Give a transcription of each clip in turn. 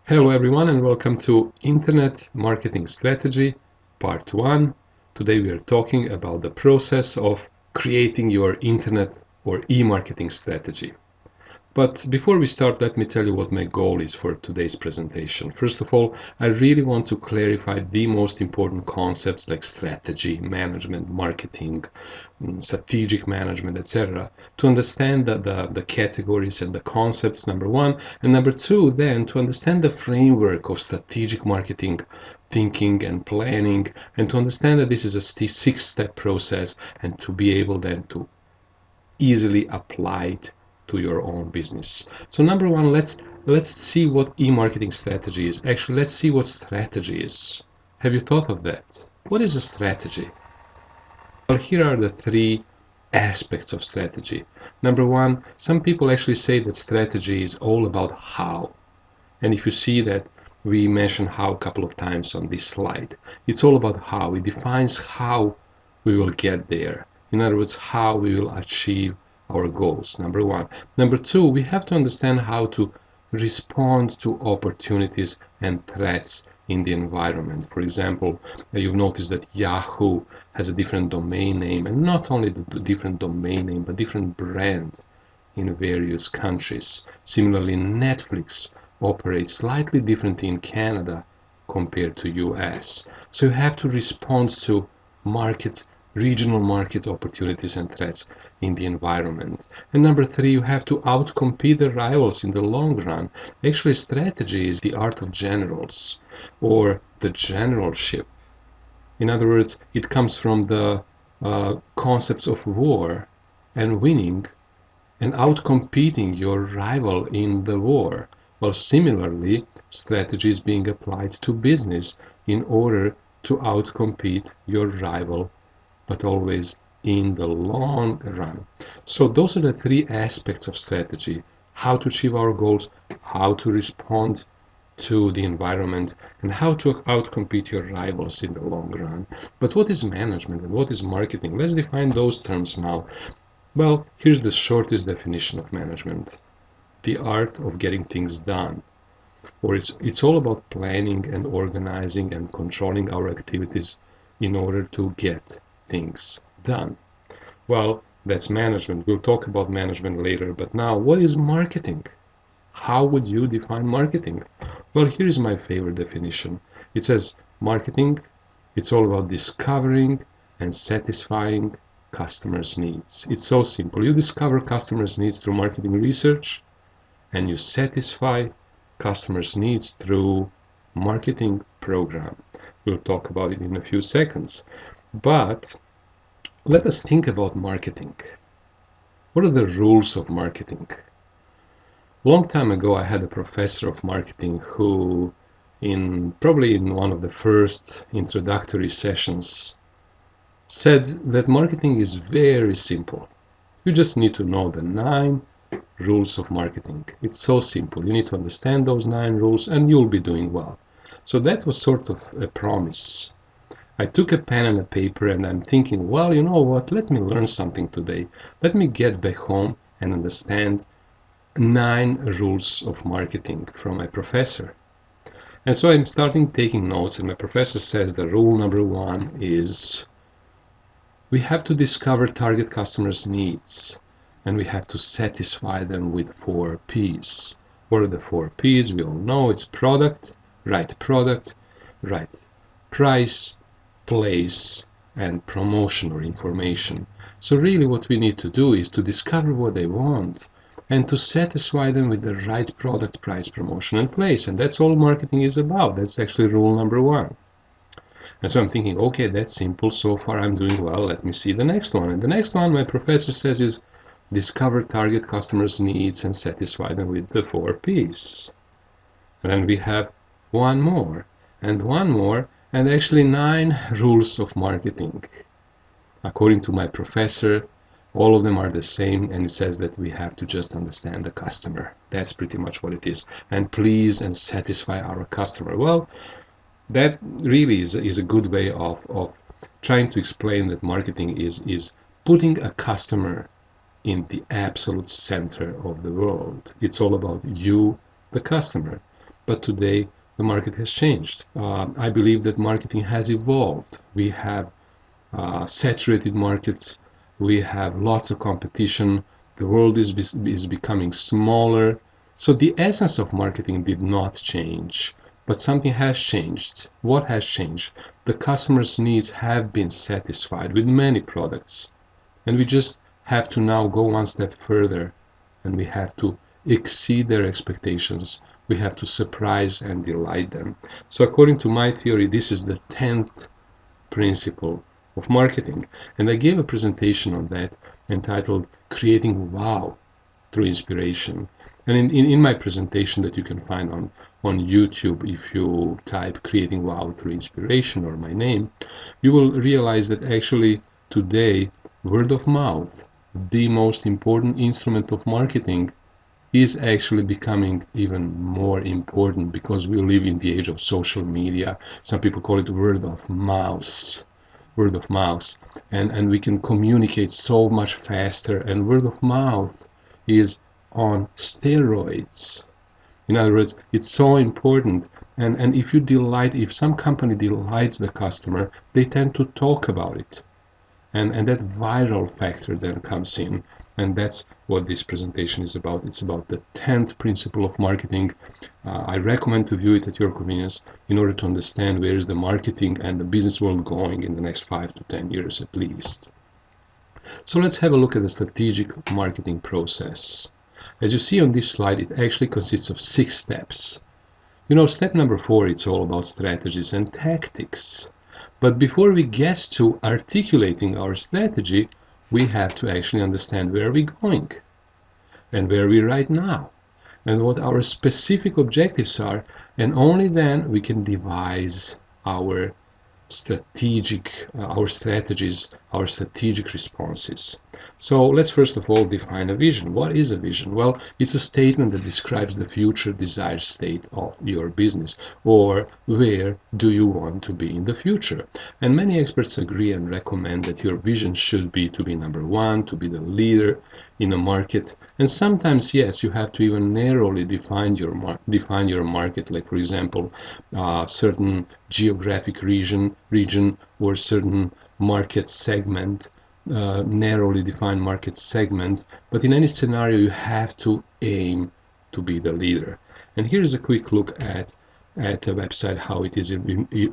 Hello everyone and welcome to Internet Marketing Strategy Part 1. Today we are talking about the process of creating your internet or e-marketing strategy. But before we start, let me tell you what my goal is for today's presentation. First of all, I really want to clarify the most important concepts like strategy, management, marketing, strategic management, etc. to understand the categories and the concepts, number one. And number two, then to understand the framework of strategic marketing thinking and planning, and to understand that this is a six-step process and to be able then to easily apply it to your own business. So number one, let's see what e-marketing strategy is. Actually, let's see what strategy is. Have you thought of that? What is a strategy? Well, here are the three aspects of strategy. Number one, some people actually say that strategy is all about how. And if you see that we mentioned how a couple of times on this slide, it's all about how. It defines how we will get there. In other words, how we will achieve our goals, number one. Number two, we have to understand how to respond to opportunities and threats in the environment. For example, you've noticed that Yahoo has a different domain name, and not only the different domain name, but different brand in various countries. Similarly, Netflix operates slightly differently in Canada compared to US. So you have to respond to regional market opportunities and threats in the environment. And number three, you have to outcompete the rivals in the long run. Actually, strategy is the art of generals or the generalship. In other words, it comes from the concepts of war and winning and outcompeting your rival in the war. Well, similarly, strategy is being applied to business in order to outcompete your rival, but always in the long run. So those are the three aspects of strategy: how to achieve our goals, how to respond to the environment, and how to outcompete your rivals in the long run. But what is management and what is marketing? Let's define those terms now. Well, here's the shortest definition of management: the art of getting things done. Or it's all about planning and organizing and controlling our activities in order to get things done. Well, that's management. We'll talk about management later, but now, what is marketing? How would you define marketing? Well, here's my favorite definition. It says marketing, it's all about discovering and satisfying customers' needs. It's so simple. You discover customers' needs through marketing research, and you satisfy customers' needs through marketing program. We'll talk about it in a few seconds. But let us think about marketing. What are the rules of marketing? Long time ago, I had a professor of marketing who, probably in one of the first introductory sessions, said that marketing is very simple. You just need to know the 9 rules of marketing. It's so simple. You need to understand those 9 rules and you'll be doing well. So that was sort of a promise. I took a pen and a paper and I'm thinking, well, you know what, let me learn something today. Let me get back home and understand 9 rules of marketing from my professor. And so I'm starting taking notes, and my professor says the rule number 1 is we have to discover target customers' needs, and we have to satisfy them with 4 P's. What are the 4 P's? We all know it's product, right price, place, and promotion or information. So really what we need to do is to discover what they want and to satisfy them with the right product, price, promotion, and place. And that's all marketing is about. That's actually rule number 1. And so I'm thinking, okay, that's simple. So far I'm doing well. Let me see the next one. And the next one, my professor says, is discover target customers' needs and satisfy them with the 4 P's. And then we have one more, and actually 9 rules of marketing. According to my professor, all of them are the same, and it says that we have to just understand the customer. That's pretty much what it is. And please and satisfy our customer. Well, that really is a good way of trying to explain that marketing is putting a customer in the absolute center of the world. It's all about you, the customer. But today, the market has changed. I believe that marketing has evolved. We have saturated markets. We have lots of competition. The world is becoming smaller. So the essence of marketing did not change, but something has changed. What has changed? The customer's needs have been satisfied with many products. And we just have to now go one step further, and we have to exceed their expectations. We have to surprise and delight them. So according to my theory, this is the 10th principle of marketing. And I gave a presentation on that entitled Creating Wow Through Inspiration. And in my presentation that you can find on YouTube, if you type Creating Wow Through Inspiration or my name, you will realize that actually today, word of mouth, the most important instrument of marketing, is actually becoming even more important because we live in the age of social media. Some people call it word of mouse. Word of mouth. And we can communicate so much faster, and word of mouth is on steroids. In other words, it's so important. And if some company delights the customer, they tend to talk about it. And that viral factor then comes in. And that's what this presentation is about. It's about the 10th principle of marketing. I recommend to view it at your convenience in order to understand where is the marketing and the business world going in the next 5 to 10 years at least. So let's have a look at the strategic marketing process. As you see on this slide, it actually consists of 6 steps. Step number 4, it's all about strategies and tactics. But before we get to articulating our strategy, we have to actually understand where we're going and where we're right now and what our specific objectives are, and only then we can devise our strategies, our strategic responses. So let's first of all define a vision. What is a vision? Well, it's a statement that describes the future desired state of your business, or where do you want to be in the future. And many experts agree and recommend that your vision should be to be number 1, to be the leader in a market. And sometimes, yes, you have to even narrowly define your market, like for example, certain geographic region or certain market segment, narrowly defined market segment. But in any scenario, you have to aim to be the leader. And here's a quick look at the website, how it is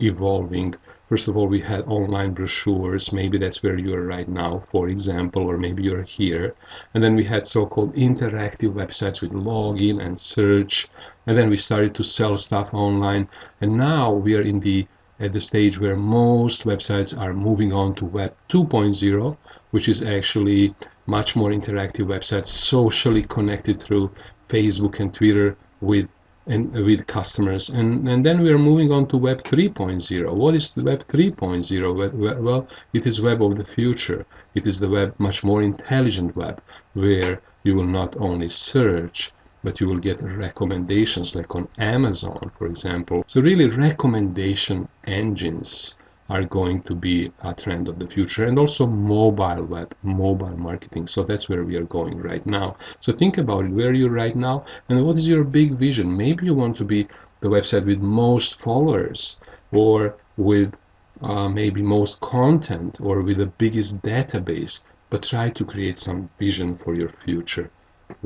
evolving. First of all, we had online brochures. Maybe that's where you are right now, for example, or maybe you're here. And then we had so-called interactive websites with login and search. And then we started to sell stuff online. And now we are at the stage where most websites are moving on to Web 2.0, which is actually much more interactive websites, socially connected through Facebook and Twitter with customers. And then we are moving on to Web 3.0. What is the Web 3.0? Well, it is web of the future. It is the web, much more intelligent web, where you will not only search, but you will get recommendations, like on Amazon, for example. So really, recommendation engines are going to be a trend of the future, and also mobile web, mobile marketing. So that's where we are going right now. So think about it, where are you right now, and what is your big vision? Maybe you want to be the website with most followers, or with maybe most content, or with the biggest database, but try to create some vision for your future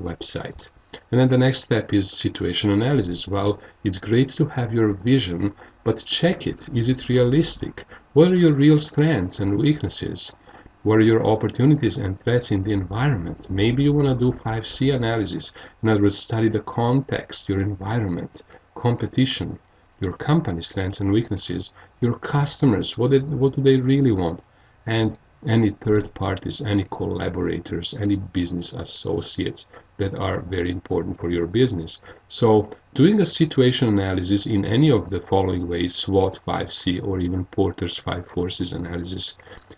website. And then the next step is situation analysis. Well, it's great to have your vision, but check it. Is it realistic? What are your real strengths and weaknesses? What are your opportunities and threats in the environment? Maybe you want to do 5C analysis. In other words, study the context, your environment, competition, your company strengths and weaknesses, your customers, what do they really want, and any third parties, any collaborators, any business associates that are very important for your business. So doing a situation analysis in any of the following ways, SWOT, 5C, or even Porter's 5 Forces analysis,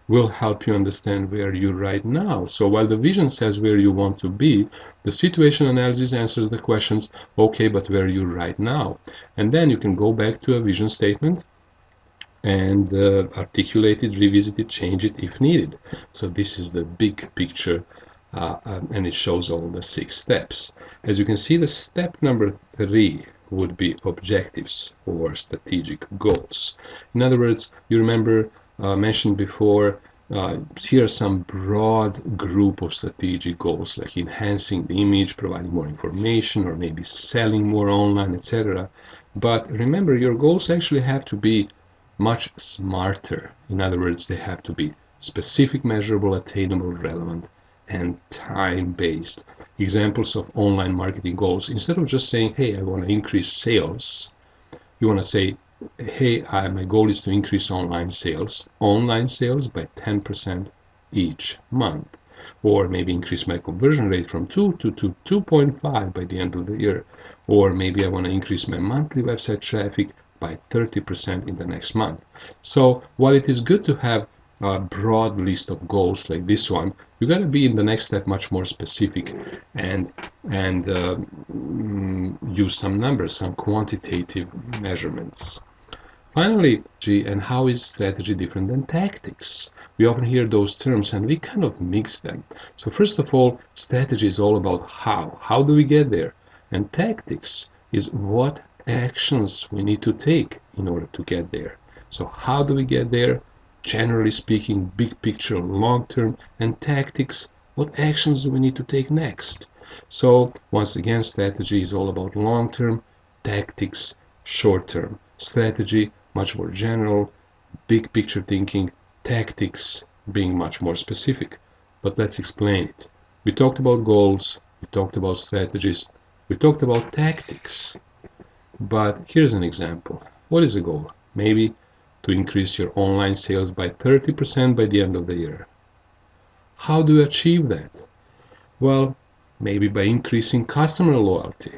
will help you understand where you're right now. So while the vision says where you want to be, the situation analysis answers the questions, okay, but where are you right now? And then you can go back to a vision statement and articulate it, revisit it, change it if needed. So this is the big picture, and it shows all the 6 steps. As you can see, the step number 3, would be objectives or strategic goals. In other words, you remember mentioned before, here are some broad group of strategic goals, like enhancing the image, providing more information, or maybe selling more online, etc. But remember, your goals actually have to be much smarter. In other words, they have to be specific, measurable, attainable, relevant, and time-based. Examples of online marketing goals: instead of just saying, hey, I want to increase sales, you want to say, hey, my goal is to increase online sales by 10% each month, or maybe increase my conversion rate from 2 to 2.5 by the end of the year, or maybe I want to increase my monthly website traffic by 30% in the next month. So while it is good to have a broad list of goals like this one, you got to be in the next step much more specific and use some numbers, some quantitative measurements. Finally, and how is strategy different than tactics? We often hear those terms and we kind of mix them. So first of all, strategy is all about how. How do we get there? And tactics is what actions we need to take in order to get there. So how do we get there? Generally speaking, big picture, long term, and tactics, what actions do we need to take next? So once again, strategy is all about long term, tactics short term. Strategy much more general, big picture thinking, tactics being much more specific. But let's explain it. We talked about goals, we talked about strategies, we talked about tactics. But here's an example. What is a goal? Maybe to increase your online sales by 30% by the end of the year. How do you achieve that? Well, maybe by increasing customer loyalty.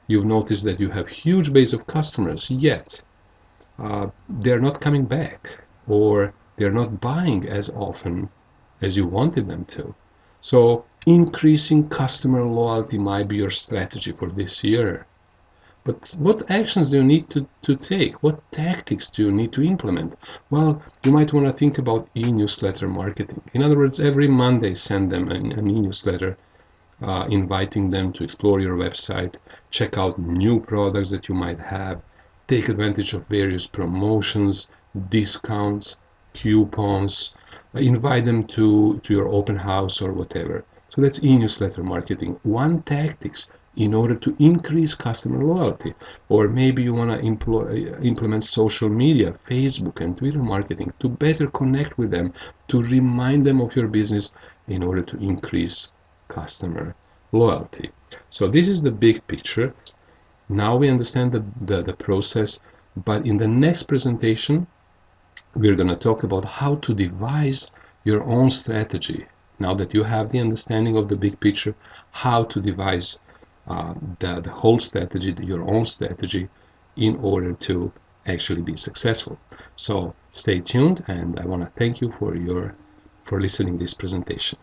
You've noticed that you have huge base of customers, yet they're not coming back, or they're not buying as often as you wanted them to. So increasing customer loyalty might be your strategy for this year. But what actions do you need to take? What tactics do you need to implement? Well, you might want to think about e-newsletter marketing. In other words, every Monday send them an e-newsletter inviting them to explore your website, check out new products that you might have, take advantage of various promotions, discounts, coupons, invite them to your open house or whatever. So that's e-newsletter marketing. One tactics in order to increase customer loyalty. Or maybe you want to implement social media, Facebook and Twitter marketing to better connect with them, to remind them of your business in order to increase customer loyalty. So this is the big picture. Now we understand the process, but in the next presentation we're going to talk about how to devise your own strategy. Now that you have the understanding of the big picture, how to devise the whole strategy, your own strategy, in order to actually be successful. So stay tuned, and I want to thank you for listening to this presentation.